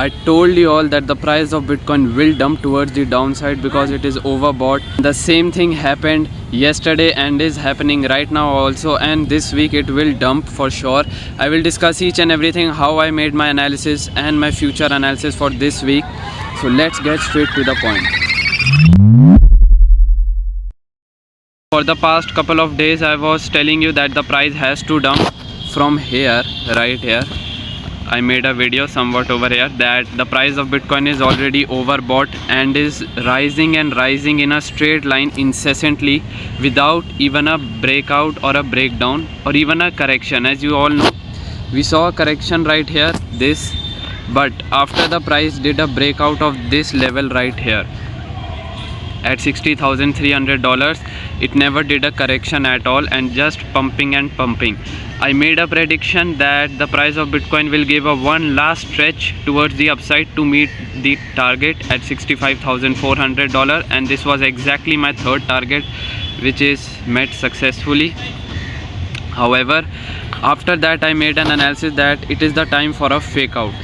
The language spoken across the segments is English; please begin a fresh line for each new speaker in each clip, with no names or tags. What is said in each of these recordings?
I told you all that the price of Bitcoin will dump towards the downside because it is overbought. The same thing happened yesterday and is happening right now also, and this week it will dump for sure. I will discuss each and everything, how I made my analysis and my future analysis for this week. So let's get straight to the point. For the past couple of days I was telling you that the price has to dump from here, right here. I made a video somewhat over here that the price of Bitcoin is already overbought and is rising and rising in a straight line incessantly without even a breakout or a breakdown or even a correction. As you all know, we saw a correction right here, this, but after the price did a breakout of this level right here at $60,300, it never did a correction at all and just pumping and pumping. I made a prediction that the price of Bitcoin will give a one last stretch towards the upside to meet the target at $65,400, and this was exactly my third target, which is met successfully. However, after that I made an analysis that it is the time for a fake out.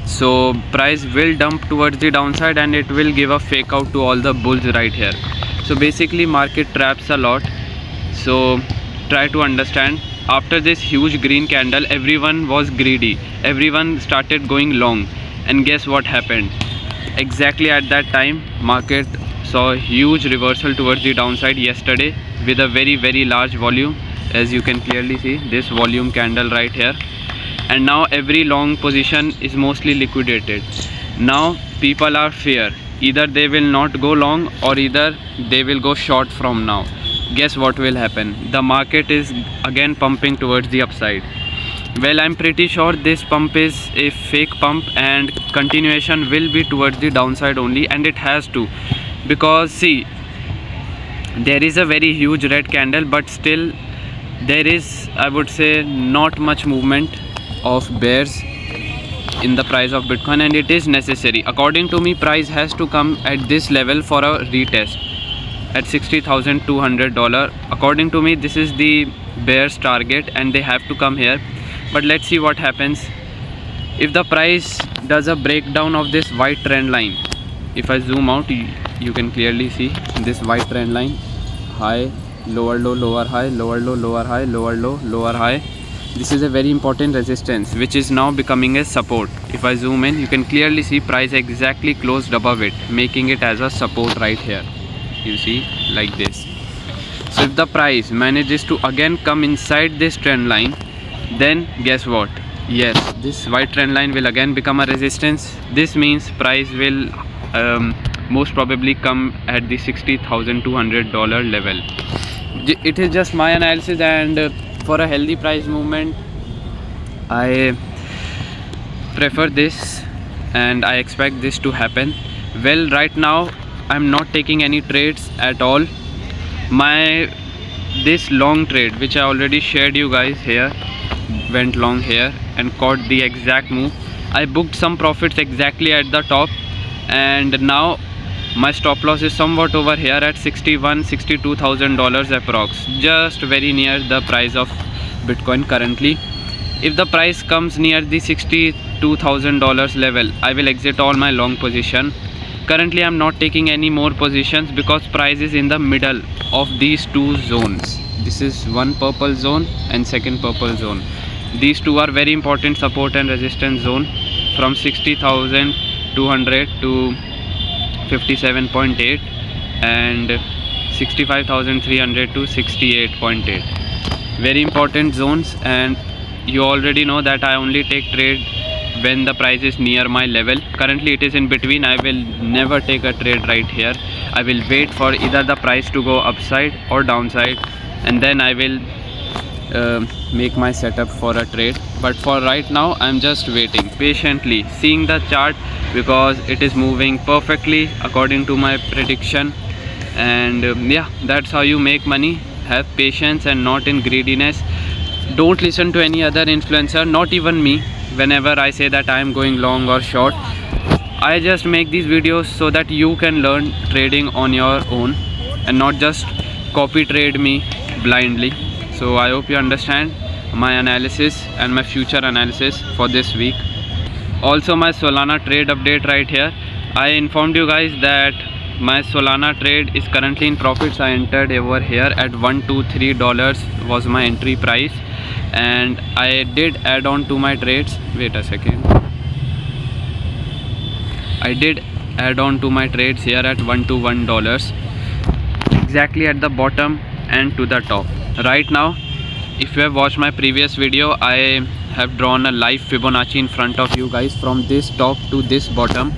So price will dump towards the downside and it will give a fake out to all the bulls right here. So basically market traps a lot, so try to understand. After this huge green candle, everyone was greedy, everyone started going long, and guess what happened? Exactly at that time market saw a huge reversal towards the downside yesterday with a very large volume, as you can clearly see this volume candle right here. And now every long position is mostly liquidated. Now people are fear, either they will not go long or either they will go short from now. Guess what will happen? The market is again pumping towards the upside. Well, I'm pretty sure this pump is a fake pump and continuation will be towards the downside only, and it has to, because see, there is a very huge red candle but still there is, I would say, not much movement of bears in the price of Bitcoin, and it is necessary. According to me, price has to come at this level for a retest at $60,200. According to me, this is the bears target and they have to come here. But let's see what happens. If the price does a breakdown of this white trend line, if I zoom out, you can clearly see this white trend line, high, lower low, lower high, lower low, lower high, lower low, lower high. This is a very important resistance which is now becoming a support. If I zoom in, you can clearly see price exactly closed above it, making it as a support right here. You see, like this. So if the price manages to again come inside this trend line, then guess what? Yes, this white trend line will again become a resistance. This means price will most probably come at the $60,200 level. It is just my analysis, and for a healthy price movement I prefer this and I expect this to happen. Well, right now I'm not taking any trades at all. This long trade which I already shared you guys here, went long here and caught the exact move. I booked some profits exactly at the top, and now my stop loss is somewhat over here at $62,000 approx, just very near the price of Bitcoin currently. If the price comes near the $62,000 level, I will exit all my long position. Currently I'm not taking any more positions because price is in the middle of these two zones. This is one purple zone and second purple zone. These two are very important support and resistance zone, from 60,200 to 57.8 and 65,300 to 68.8. Very important zones, and you already know that I only take trade when the price is near my level. Currently it is in between. I will never take a trade right here. I will wait for either the price to go upside or downside, and then I will make my setup for a trade. But for right now I'm just waiting patiently, seeing the chart, because it is moving perfectly according to my prediction. And yeah, that's how you make money. Have patience and not in greediness. Don't listen to any other influencer, not even me, whenever I say that I am going long or short. I just make these videos so that you can learn trading on your own and not just copy trade me blindly. So I hope you understand my analysis and my future analysis for this week. Also my Solana trade update right here. I informed you guys that my Solana trade is currently in profits. I entered over here at $123 was my entry price, and I did add on to my trades. Wait a second. I did add on to my trades here at $121, exactly at the bottom and to the top. Right now, if you have watched my previous video, I have drawn a live Fibonacci in front of you guys from this top to this bottom.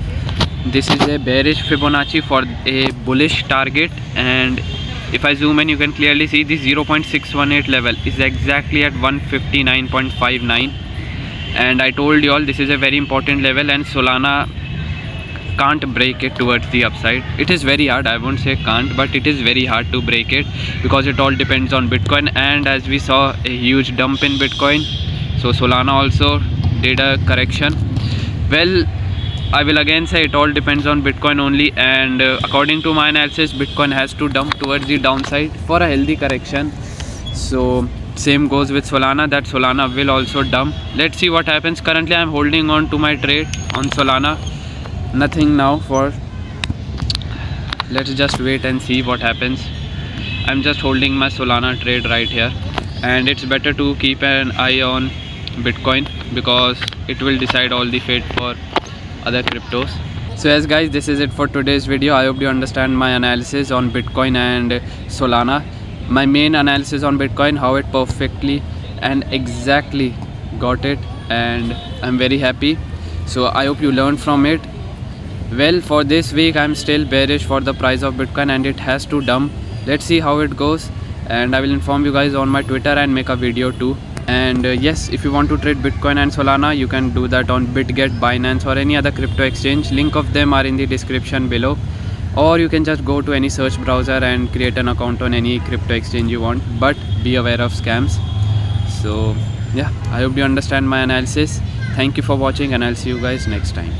This is a bearish Fibonacci for a bullish target, and if I zoom in, you can clearly see the 0.618 level is exactly at 159.59, and I told you all this is a very important level, and Solana can't break it towards the upside. It is very hard, I won't say can't, but it is very hard to break it because it all depends on Bitcoin. And as we saw a huge dump in Bitcoin, so Solana also did a correction. Well, I will again say it all depends on Bitcoin only, and according to my analysis, Bitcoin has to dump towards the downside for a healthy correction. So same goes with Solana, that Solana will also dump. Let's see what happens. Currently I am holding on to my trade on Solana. Nothing now, for let's just wait and see what happens. I'm just holding my Solana trade right here, and it's better to keep an eye on Bitcoin because it will decide all the fate for other cryptos. So yes guys, this is it for today's video. I hope you understand my analysis on Bitcoin and Solana, my main analysis on Bitcoin, how it perfectly and exactly got it, and I'm very happy. So I hope you learned from it. Well, for this week I'm still bearish for the price of Bitcoin, and it has to dump. Let's see how it goes, and I will inform you guys on my Twitter and make a video too. And yes, if you want to trade Bitcoin and Solana, you can do that on BitGet, Binance or any other crypto exchange. Link of them are in the description below, or you can just go to any search browser and create an account on any crypto exchange you want, but be aware of scams. So yeah, I hope you understand my analysis. Thank you for watching, and I'll see you guys next time.